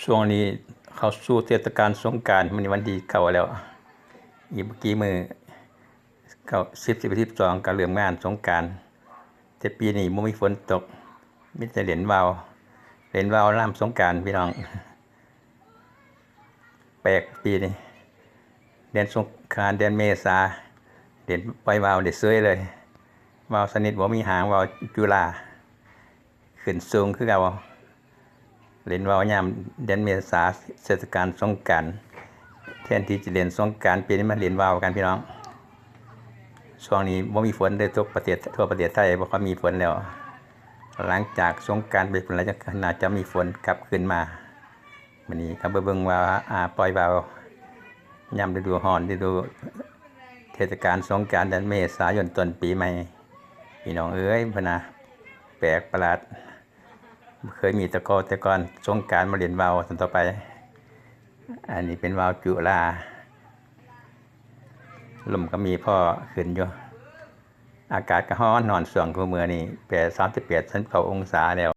ช่วงนี้เข้าสู่เทศกาลสงกรานต์มันวันดีเข้าแล้วอีกเมื่อกี้มือเข้า10 11 12ก็เริ่มงานสงกรานต์แต่ปีนี้บ่มีฝนตกมีแต่เล่นว่าวน้ำสงกรานต์พี่น้องแปลกปีนี้เดือนสงกรานต์เดือนเมษาเล่นปล่อยว่าวได้สวยเลยว่าวสนิทบ่มีหางว่าวจุฬาขึ้นสูงคือเก่าเล่นว่าวยามเดือนเมษาเทศกาลสงกรานต์แทนที่จะเล่นสงกรานต์ปีนี้มาเล่นว่าวกันพี่น้องช่วงนี้บ่มีฝนเลยทั่วประเทศไทยบ่ค่อยมีฝนแล้วหลังจากสงกรานต์ไปฝนแล้วน่าจะมีฝนกลับขึ้นมาวันนี้ก็เบิ่งว่าปล่อยว่าวยามฤดูร้อนฤดูเทศกาลสงกรานต์เดือนเมษายนต้นปีใหม่พี่น้องเอ้ยพะนะแปลกประหลาดเคยมีแต่ก่อนสงกรานต์มาเล่นว่าวต่อไปอันนี้เป็นว่าวจุฬาลมก็มีพ่อขึ้นอยู่อากาศก็ร้อนช่วงมื้อนี้38-39 องศาแล้ว